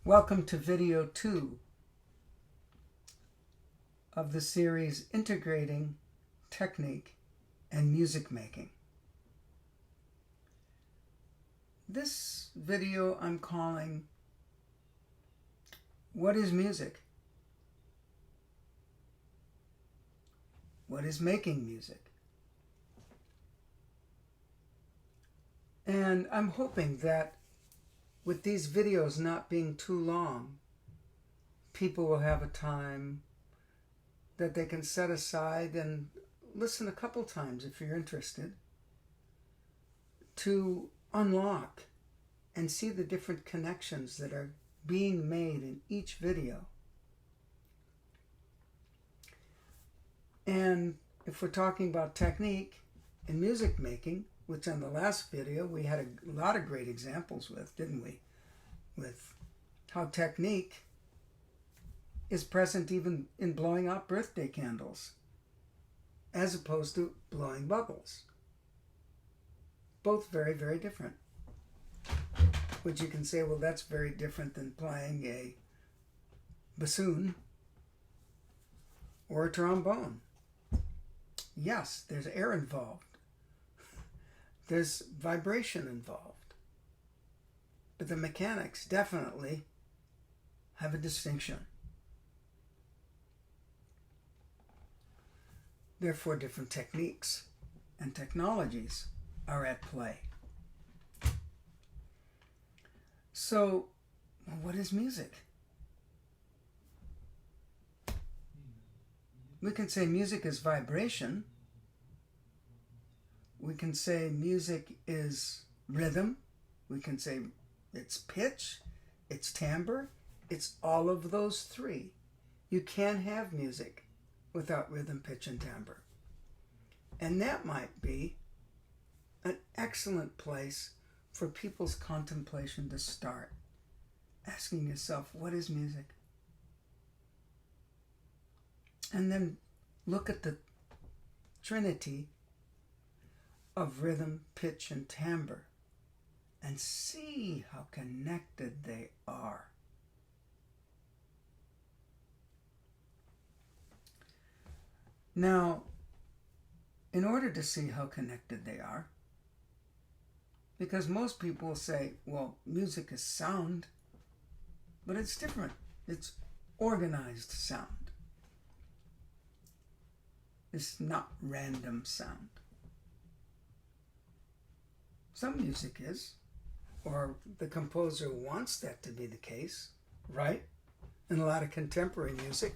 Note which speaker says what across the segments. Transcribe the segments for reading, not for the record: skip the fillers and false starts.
Speaker 1: Welcome to video 2 of the series Integrating Technique and Music Making. This video I'm calling What is Music? What is making music? And I'm hoping that with these videos not being too long, people will have a time that they can set aside and listen a couple times if you're interested to unlock and see the different connections that are being made in each video. And if we're talking about technique in music making, which on the last video we had a lot of great examples with, didn't we? With how technique is present even in blowing out birthday candles as opposed to blowing bubbles. Both very, very different. Which you can say, well, that's very different than playing a bassoon or a trombone. Yes, there's air involved. There's vibration involved. But the mechanics definitely have a distinction. Therefore, different techniques and technologies are at play. So, what is music? We can say music is vibration. We can say music is rhythm. We can say it's pitch, it's timbre, it's all of those three. You can't have music without rhythm, pitch, and timbre. And that might be an excellent place for people's contemplation to start. Asking yourself, what is music? And then look at the trinity of rhythm, pitch, and timbre and see how connected they are. Now, in order to see how connected they are, because most people will say, well, music is sound, but it's different. It's organized sound. It's not random sound. Some music is, or the composer wants that to be the case, right? In a lot of contemporary music,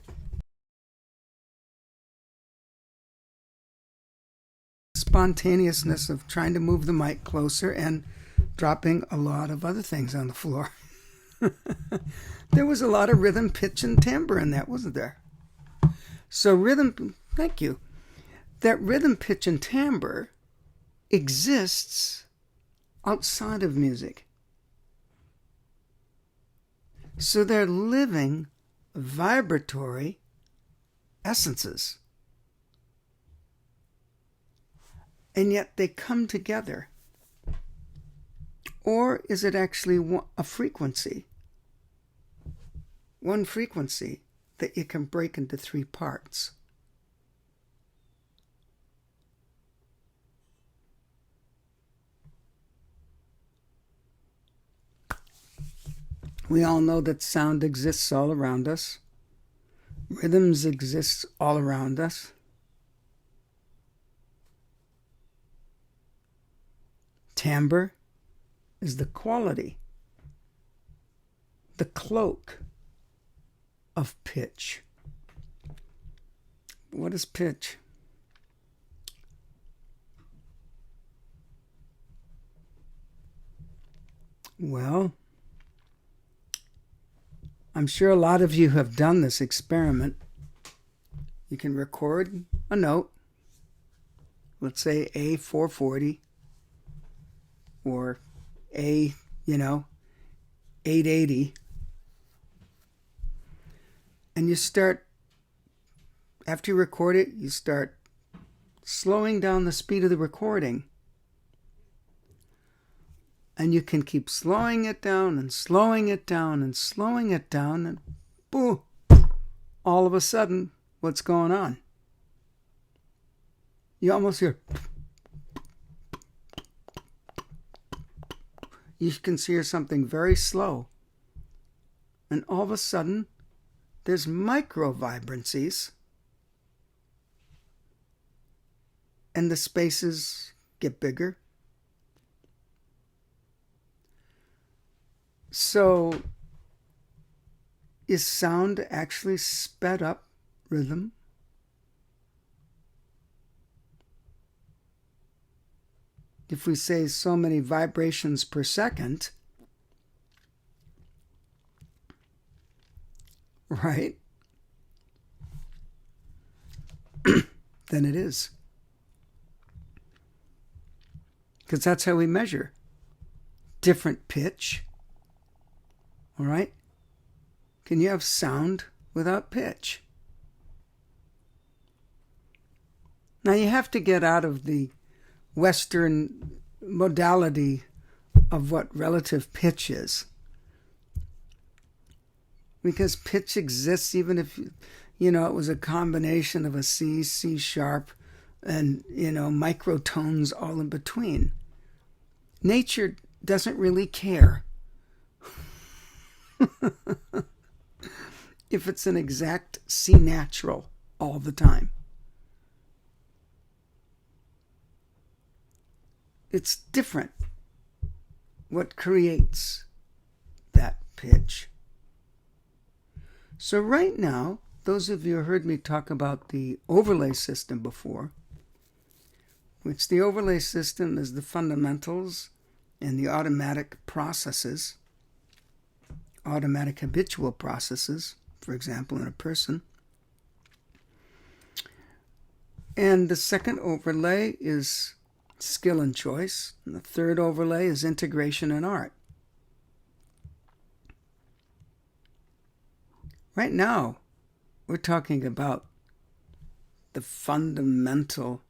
Speaker 1: spontaneousness of trying to move the mic closer and dropping a lot of other things on the floor. There was a lot of rhythm, pitch, and timbre in that, wasn't there? So rhythm, thank you. That rhythm, pitch, and timbre exists outside of music. So they're living, vibratory essences. And yet they come together. Or is it actually a frequency? One frequency that you can break into three parts. We all know that sound exists all around us. Rhythms exist all around us. Timbre is the quality, the cloak of pitch. What is pitch? Well, I'm sure a lot of you have done this experiment. You can record a note, let's say A440 or A, 880. And you start, after you record it, you start slowing down the speed of the recording And you can keep slowing it down and slowing it down and slowing it down, and boom, all of a sudden, what's going on? You almost hear, you can hear something very slow. And all of a sudden, there's micro vibrancies, and the spaces get bigger. So, is sound actually sped up rhythm? If we say so many vibrations per second, right? Then it is. Because that's how we measure. Different pitch. All right? Can you have sound without pitch? Now you have to get out of the Western modality of what relative pitch is. Because pitch exists even if, it was a combination of a C, C sharp, and, microtones all in between. Nature doesn't really care if it's an exact C natural all the time. It's different what creates that pitch. So right now, those of you who heard me talk about the overlay system before, which the overlay system is the fundamentals and the automatic processes, automatic habitual processes, for example, in a person. And the second overlay is skill and choice. And the third overlay is integration and art. Right now, we're talking about the fundamental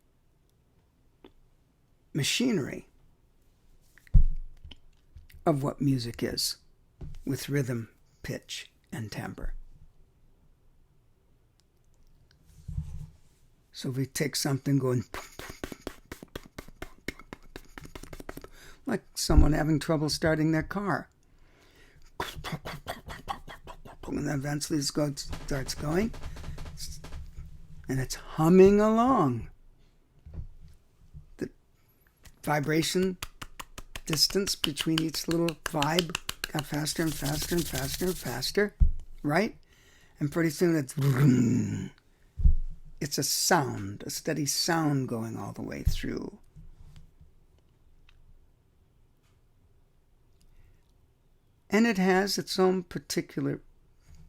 Speaker 1: machinery of what music is, with rhythm, pitch, and timbre. So if we take something going like someone having trouble starting their car, and then eventually it starts going, and it's humming along. The vibration distance between each little vibe got faster and faster and faster and faster, right? And pretty soon it's a sound, a steady sound going all the way through. And it has its own particular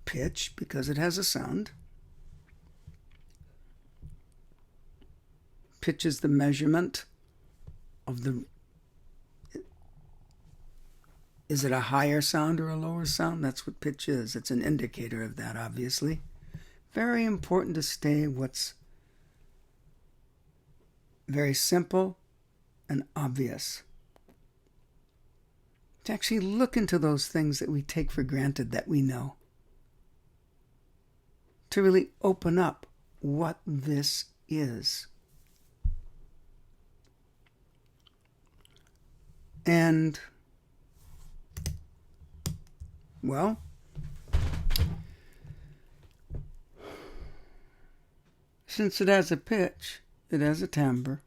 Speaker 1: pitch because it has a sound. Pitch is the measurement of the... Is it a higher sound or a lower sound? That's what pitch is. It's an indicator of that, obviously. Very important to stay what's very simple and obvious. To actually look into those things that we take for granted that we know. To really open up what this is. And, well, since it has a pitch, it has a timbre.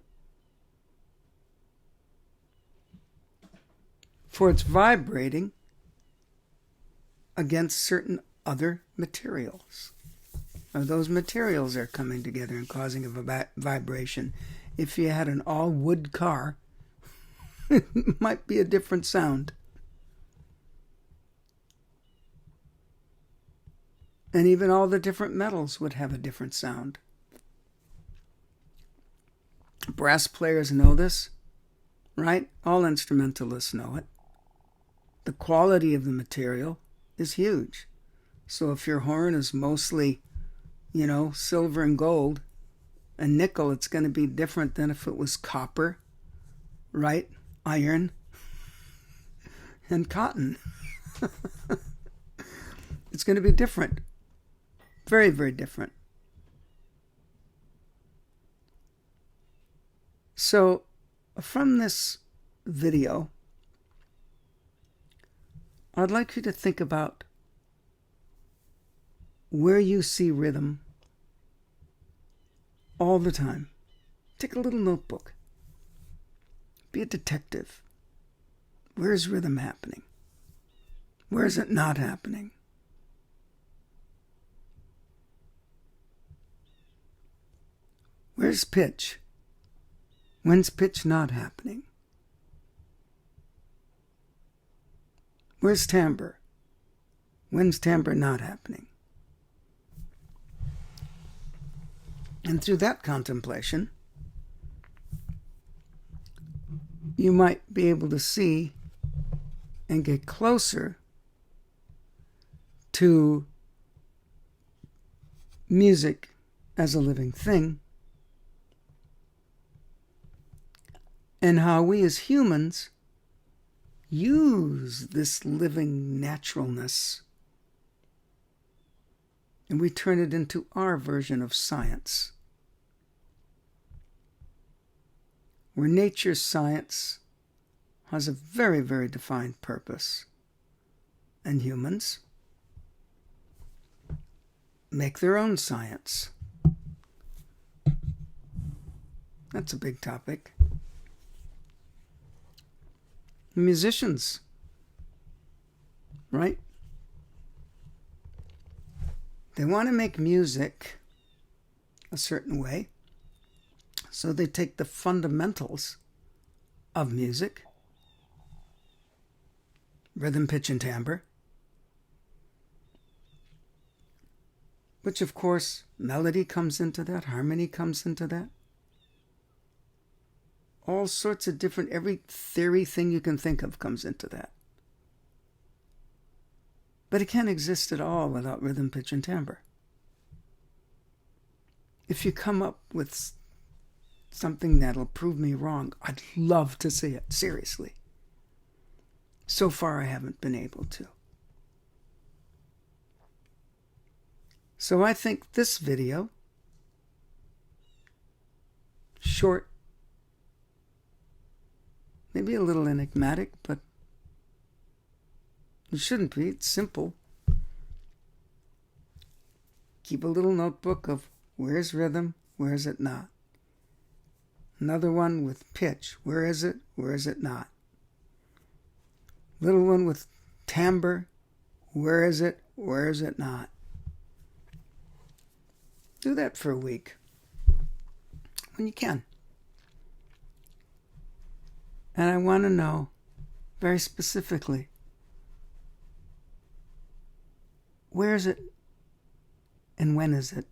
Speaker 1: For it's vibrating against certain other materials. Or those materials are coming together and causing a vibration. If you had an all-wood car, it might be a different sound. And even all the different metals would have a different sound. Brass players know this, right? All instrumentalists know it. The quality of the material is huge. So if your horn is mostly, silver and gold and nickel, it's going to be different than if it was copper, right? Iron. and cotton. It's going to be different. Very, very different. So, from this video, I'd like you to think about where you see rhythm all the time. Take a little notebook. Be a detective. Where is rhythm happening? Where is it not happening? Where's pitch? When's pitch not happening? Where's timbre? When's timbre not happening? And through that contemplation, you might be able to see and get closer to music as a living thing, and how we as humans use this living naturalness and we turn it into our version of science, where nature's science has a very, very defined purpose, and humans make their own science. That's a big topic. Musicians, right? They want to make music a certain way, so they take the fundamentals of music, rhythm, pitch, and timbre, which of course melody comes into that, harmony comes into that. All sorts of different, every theory thing you can think of comes into that. But it can't exist at all without rhythm, pitch, and timbre. If you come up with something that'll prove me wrong, I'd love to see it, seriously. So far, I haven't been able to. So I think this video, short, maybe a little enigmatic, but it shouldn't be. It's simple. Keep a little notebook of where's rhythm, where is it not. Another one with pitch. Where is it not. Little one with timbre. Where is it not. Do that for a week when you can. And I want to know very specifically, where is it and when is it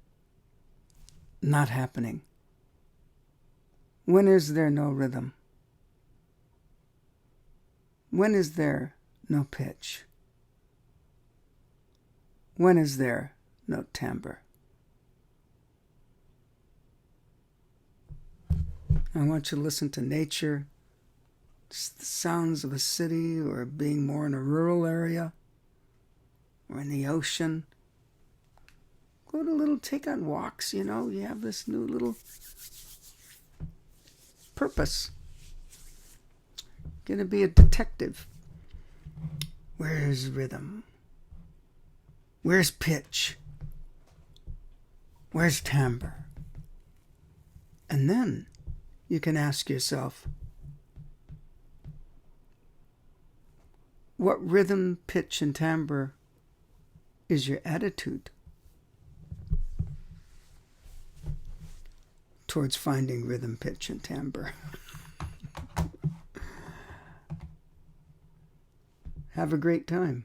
Speaker 1: not happening? When is there no rhythm? When is there no pitch? When is there no timbre? I want you to listen to nature, just the sounds of a city, or being more in a rural area, or in the ocean. Go to take on walks, you have this new little purpose. Gonna be a detective. Where's rhythm? Where's pitch? Where's timbre? And then you can ask yourself, what rhythm, pitch, and timbre is your attitude towards finding rhythm, pitch, and timbre? Have a great time.